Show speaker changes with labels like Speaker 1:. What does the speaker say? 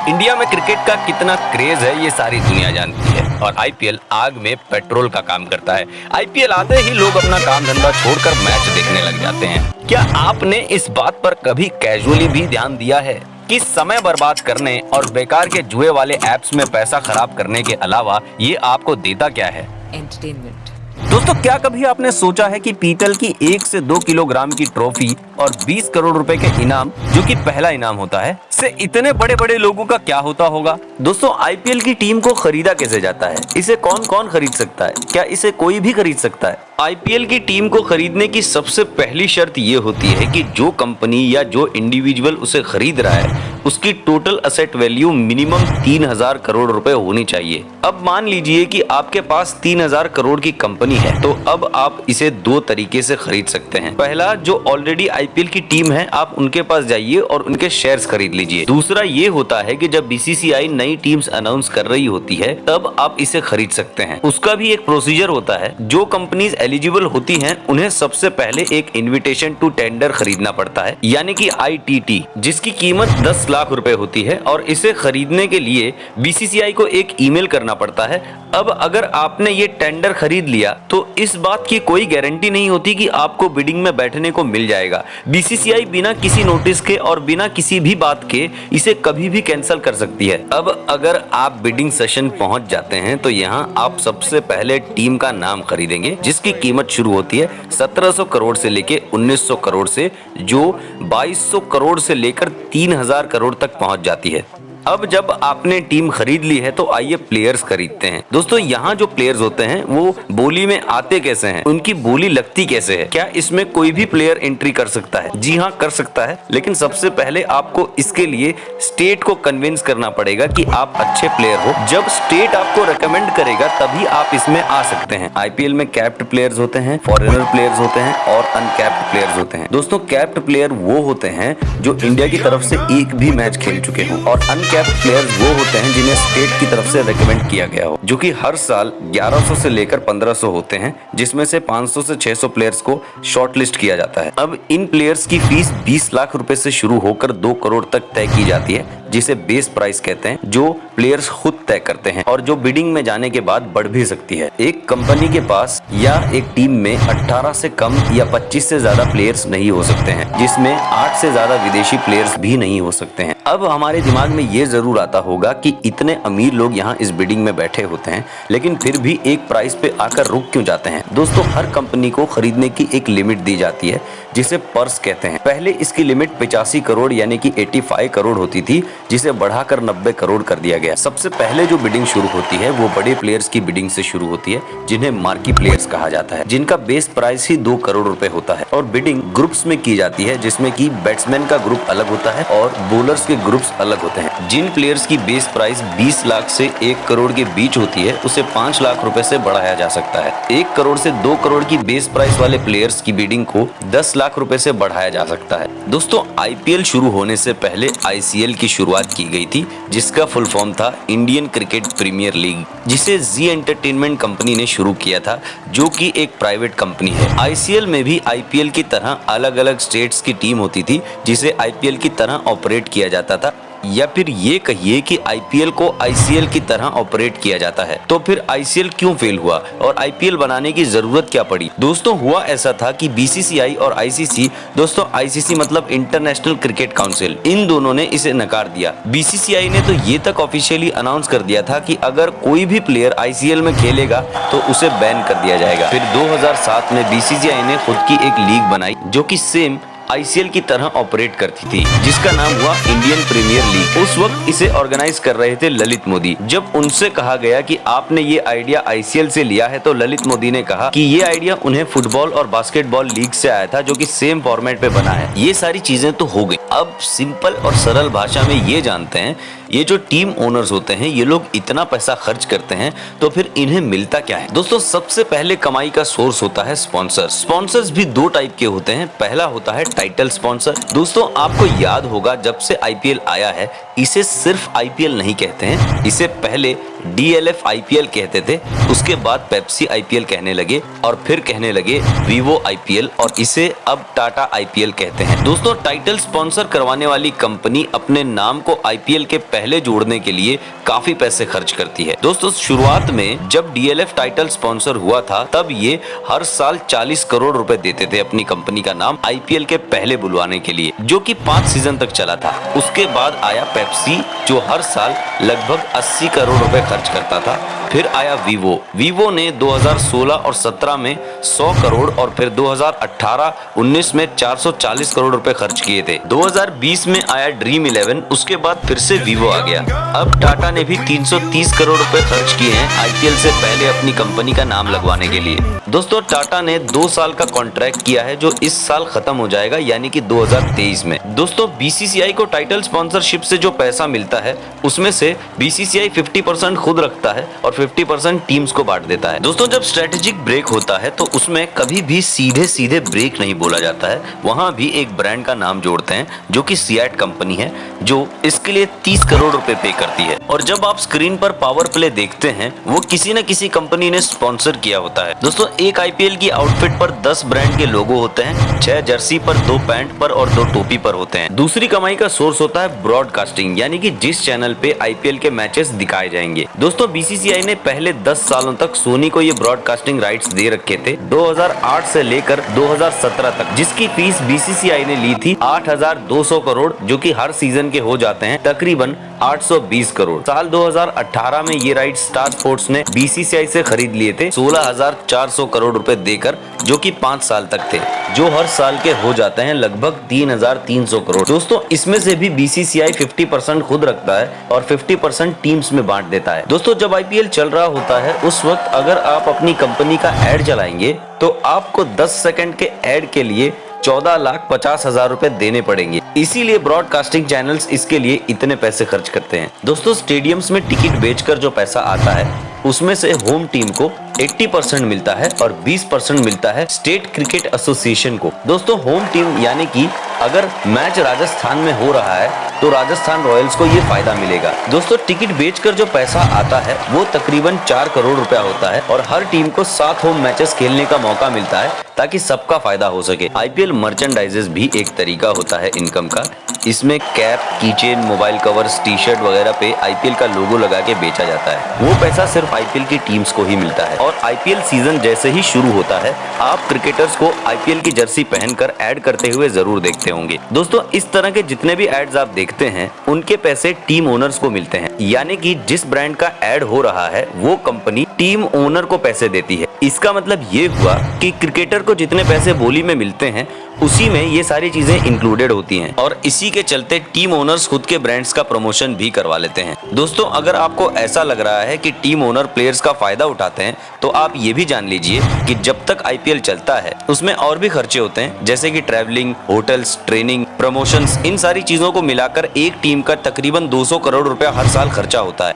Speaker 1: India में cricket का कितना क्रेज है ये सारी दुनिया जानती है और आईपीएल आग में पेट्रोल का काम करता है। आईपीएल आते ही लोग अपना काम धंधा छोड़कर मैच देखने लग जाते हैं। क्या आपने इस बात पर कभी कैजुअली भी ध्यान दिया है कि समय बर्बाद करने और बेकार के जुए वाले ऐप्स में पैसा खराब करने के अलावा ये आपको देता क्या है?
Speaker 2: एंटरटेनमेंट।
Speaker 1: दोस्तों, क्या कभी आपने सोचा है कि पीतल की 1 से 2 किलोग्राम की ट्रॉफी और 20 करोड़ रुपए के इनाम, जो कि पहला इनाम होता है, से इतने बड़े बड़े लोगों का क्या होता होगा? दोस्तों, आईपीएल की टीम को खरीदा कैसे जाता है? इसे कौन कौन खरीद सकता है? क्या इसे कोई भी खरीद सकता है? आईपीएल की टीम को खरीदने की सबसे पहली शर्त ये होती है कि जो कंपनी या जो इंडिविजुअल उसे खरीद रहा है उसकी total asset value minimum 3000 crore रुपए होनी चाहिए। अब मान लीजिए कि आपके पास 3000 करोड़ की कंपनी है, तो अब आप इसे दो तरीके से खरीद सकते हैं। पहला, जो ऑलरेडी आईपीएल की टीम है, आप उनके पास जाइए और उनके शेयर्स खरीद लीजिए। दूसरा ये होता है कि जब बीसीसीआई नई टीम्स अनाउंस कर रही होती है तब आप इसे खरीद सकते हैं। उसका भी एक प्रोसीजर होता है। जो कंपनीज एलिजिबल होती हैं उन्हें सबसे पहले एक इन्विटेशन टू टेंडर खरीदना पड़ता है, यानी कि आईटीटी, जिसकी कीमत 10 लाख रुपए होती है और इसे खरीदने के लिए बीसीसीआई को एक ईमेल करना पड़ता है। अब अगर आपने ये टेंडर खरीद लिया तो इस बात की कोई गारंटी नहीं होती कि आपको बिडिंग में बैठने को मिल जाएगा। बीसीसीआई बिना किसी नोटिस के और बिना किसी भी बात के इसे कभी भी कैंसिल कर सकती है। अब अगर आप बिडिंग सेशन पहुंच जाते हैं तो यहाँ आप सबसे पहले टीम का नाम खरीदेंगे, जिसकी कीमत शुरू होती है 1700 करोड़ से लेके 1900 करोड़ से, जो 2200 करोड़ से लेकर 3000 करोड़ तक पहुंच जाती है। अब जब आपने टीम खरीद ली है तो आइए प्लेयर्स खरीदते हैं। दोस्तों, यहाँ जो प्लेयर्स होते हैं वो बोली में आते कैसे हैं, उनकी बोली लगती कैसे है? क्या इसमें कोई भी प्लेयर एंट्री कर सकता है? जी हाँ, कर सकता है, लेकिन सबसे पहले आपको इसके लिए स्टेट को कन्विंस करना पड़ेगा कि आप अच्छे प्लेयर हो। जब स्टेट आपको रिकमेंड करेगा तभी आप इसमें आ सकते हैं। आईपीएल में कैप्ड प्लेयर्स होते हैं, फॉरेनर प्लेयर्स होते हैं और अनकैप्ड प्लेयर्स होते हैं। दोस्तों, कैप्ड प्लेयर वो होते हैं जो इंडिया की तरफ से एक भी मैच खेल चुके हों और कैप्ड प्लेयर्स वो होते हैं जिन्हें स्टेट की तरफ से रेकमेंड किया गया हो, जो कि हर साल 1100 से लेकर 1500 होते हैं, जिसमें से 500 से 600 प्लेयर्स को शॉर्टलिस्ट किया जाता है। अब इन प्लेयर्स की फीस 20 लाख रुपए से शुरू होकर 2 करोड़ तक तय की जाती है, जिसे बेस प्राइस कहते हैं, जो प्लेयर्स खुद तय करते हैं और जो बिडिंग में जाने के बाद बढ़ भी सकती है। एक कंपनी के पास या एक टीम में 18 से कम या 25 से ज्यादा प्लेयर्स नहीं हो सकते हैं, जिसमें 8 से ज्यादा विदेशी प्लेयर्स भी नहीं हो सकते हैं। अब हमारे दिमाग में ये जरूर आता होगा कि इतने अमीर लोग यहाँ इस बिडिंग में बैठे होते हैं, लेकिन फिर भी एक प्राइस पे आकर रुक क्यों जाते हैं? दोस्तों, हर कंपनी को खरीदने की एक लिमिट दी जाती है, जिसे पर्स कहते हैं। पहले इसकी लिमिट 85 करोड़ यानी कि 85 करोड़ होती थी, जिसे बढ़ाकर 90 करोड़ कर दिया गया। सबसे पहले जो बिडिंग शुरू होती है वो बड़े प्लेयर्स की बिडिंग से शुरू होती है, जिन्हें मार्की प्लेयर्स कहा जाता है, जिनका बेस प्राइस ही 2 करोड़ रुपए होता है। और बिडिंग ग्रुप्स में की जाती है, जिसमें कि बैट्समैन का ग्रुप अलग होता है और बॉलर्स के ग्रुप्स अलग होते हैं। जिन प्लेयर्स की बेस प्राइस 20 लाख से 1 करोड़ के बीच होती है, उसे 5 लाख रुपए से बढ़ाया जा सकता है। 1 करोड़ से 2 करोड़ की बेस प्राइस वाले प्लेयर्स की बिडिंग को 10 लाख रुपए से बढ़ाया जा सकता है। दोस्तों, आईपीएल शुरू होने से पहले आईसीएल की शुरुआत की गई थी, जिसका फुल फॉर्म था इंडियन क्रिकेट प्रीमियर लीग, जिसे जी एंटरटेनमेंट कंपनी ने शुरू किया था, जो कि एक प्राइवेट कंपनी है। आईसीएल में भी आईपीएल की तरह अलग अलग स्टेट्स की टीम होती थी, जिसे आईपीएल की तरह ऑपरेट किया जाता था, या फिर ये कहिए कि आईपीएल को आईसीएल की तरह ऑपरेट किया जाता है। तो फिर आईसीएल क्यों फेल हुआ और आईपीएल बनाने की जरूरत क्या पड़ी? दोस्तों, हुआ ऐसा था कि बीसीसीआई और आईसीसी, दोस्तों आईसीसी मतलब इंटरनेशनल क्रिकेट काउंसिल, इन दोनों ने इसे नकार दिया। बीसीसीआई ने तो ये तक ऑफिशियली अनाउंस कर दिया था कि अगर कोई भी प्लेयर आईसीएल में खेलेगा तो उसे बैन कर दिया जाएगा। फिर 2007 में बीसीसीआई ने खुद की एक लीग बनाई, जो कि सेम आईसीएल की तरह ऑपरेट करती थी, जिसका नाम हुआ इंडियन प्रीमियर लीग। उस वक्त इसे ऑर्गेनाइज कर रहे थे ललित मोदी। जब उनसे कहा गया कि आपने ये आइडिया आईसीएल से लिया है, तो ललित मोदी ने कहा कि ये आइडिया उन्हें फुटबॉल और बास्केटबॉल लीग से आया था, जो कि सेम फॉर्मेट पे बना है। ये सारी चीजें तो हो गई। अब सिंपल और सरल भाषा में ये जानते हैं, ये जो टीम ओनर्स होते हैं, ये लोग इतना पैसा खर्च करते हैं तो फिर इन्हें मिलता क्या है? दोस्तों, सबसे पहले कमाई का सोर्स होता है स्पॉन्सर। स्पॉन्सर्स भी दो टाइप के होते हैं। पहला होता है टाइटल स्पॉन्सर। दोस्तों, आपको याद होगा जब से आईपीएल आया है, इसे सिर्फ आईपीएल नहीं कहते हैं, इसे पहले DLF IPL कहते थे, उसके बाद पेप्सी IPL कहने लगे और फिर कहने लगे वीवो IPL और इसे अब टाटा IPL कहते हैं। दोस्तों टाइटल स्पॉन्सर करवाने वाली कंपनी अपने नाम को IPL के पहले जोड़ने के लिए काफी पैसे खर्च करती है। दोस्तों शुरुआत में जब DLF टाइटल स्पॉन्सर हुआ था तब ये हर साल 40 करोड़ रुपए देते थे अपनी कंपनी का नाम IPL के पहले बुलवाने के लिए, जो कि 5 सीजन तक चला था। उसके बाद आया पेप्सी जो हर साल लगभग 80 करोड़ रुपए खर्च करता था। फिर आया वीवो ने 2016 और 17 में 100 करोड़ और फिर 2018-19 में 440 करोड़ रुपए खर्च किए थे। 2020 में आया ड्रीम 11, उसके बाद फिर से वीवो आ गया। अब टाटा ने भी 330 करोड़ रुपए खर्च किए हैं IPL से पहले अपनी कंपनी का नाम लगवाने के लिए। दोस्तों टाटा ने 2 साल का कॉन्ट्रैक्ट किया है जो इस साल खत्म हो जाएगा, यानी कि 2023 में। दोस्तों BCCI को टाइटल स्पॉन्सरशिप से जो पैसा मिलता है उसमें से BCCI 50% खुद रखता है और 50% टीम्स को बांट देता है। दोस्तों जब स्ट्रेटेजिक ब्रेक होता है तो उसमें कभी भी सीधे सीधे ब्रेक नहीं बोला जाता है, वहां भी एक ब्रांड का नाम जोड़ते हैं जो कि सियाट कंपनी है जो इसके लिए 30 करोड़ रुपए पे करती है। और जब आप स्क्रीन पर पावर प्ले देखते हैं वो किसी न किसी कंपनी ने स्पॉन्सर किया होता है। दोस्तों एक IPL की आउटफिट पर 10 ब्रांड के लोगो होते हैं, 6 जर्सी पर, 2 पैंट पर और 2 टोपी पर होते हैं। दूसरी कमाई का सोर्स होता है ब्रॉडकास्टिंग, यानी कि जिस चैनल पे IPL के मैचेस दिखाए जाएंगे। दोस्तों BCCI ने पहले 10 सालों तक सोनी को ये ब्रॉडकास्टिंग राइट्स दे रखे थे 2008 से लेकर 2017 तक, जिसकी फीस BCCI ने ली थी 8,200 करोड़, जो कि हर सीजन के हो जाते हैं तकरीबन 820 करोड़। साल 2018 में ये राइट्स स्टार स्पोर्ट्स ने BCCI से खरीद लिए थे 16,400 करोड़ रुपए देकर, जो कि 5 साल तक थे, जो हर साल के हो जाते हैं लगभग 3,300 करोड़। दोस्तों इसमें से भी BCCI 50% खुद रखता है और 50% टीम्स में बांट देता है। दोस्तों जब IPL चल रहा होता है उस वक्त अगर आप अपनी कंपनी का एड चलाएंगे तो आपको 10 सेकंड के एड के लिए 14,50,000 रुपए देने पड़ेंगे। इसीलिए ब्रॉडकास्टिंग चैनल्स इसके लिए इतने पैसे खर्च करते हैं। दोस्तों स्टेडियम्स में टिकट बेचकर जो पैसा आता है उसमें से होम टीम को 80% मिलता है और 20% मिलता है स्टेट क्रिकेट एसोसिएशन को। दोस्तों होम टीम यानी कि अगर मैच राजस्थान में हो रहा है तो राजस्थान रॉयल्स को ये फायदा मिलेगा। दोस्तों टिकट बेचकर जो पैसा आता है वो तकरीबन 4 करोड़ रुपया होता है और हर टीम को 7 होम मैचेस खेलने का मौका मिलता है ताकि सबका फायदा हो सके। IPL मर्चेंडाइजेस भी एक तरीका होता है इनकम का। इसमें cap, keychain, mobile covers, T-shirt वगैरह पे IPL का लोगो लगा के बेचा जाता है। वो पैसा सिर्फ IPL की टीम्स को ही मिलता है। और IPL सीजन जैसे ही शुरू होता है आप क्रिकेटर्स को IPL की जर्सी पहनकर ऐड करते हुए जरूर देखते होंगे। दोस्तों इस तरह के जितने भी एड्स आप देखते हैं उनके पैसे टीम ओनर्स को मिलते हैं, यानी कि जिस ब्रांड का एड हो रहा है वो कंपनी टीम ओनर को पैसे देती है। इसका मतलब ये हुआ कि क्रिकेटर को जितने पैसे बोली में मिलते हैं उसी में ये सारी चीजें इंक्लूडेड होती हैं और इसी के चलते टीम ओनर्स खुद के ब्रांड्स का प्रमोशन भी करवा लेते हैं। दोस्तों अगर आपको ऐसा लग रहा है कि टीम ओनर प्लेयर्स का फायदा उठाते हैं तो आप ये भी जान लीजिए कि जब तक IPL चलता है उसमें और भी खर्चे होते हैं, जैसे कि ट्रैवलिंग, होटल्स, ट्रेनिंग, प्रमोशंस, इन सारी चीजों को मिलाकर एक टीम का तकरीबन 200 करोड़ रुपया हर साल खर्चा होता है।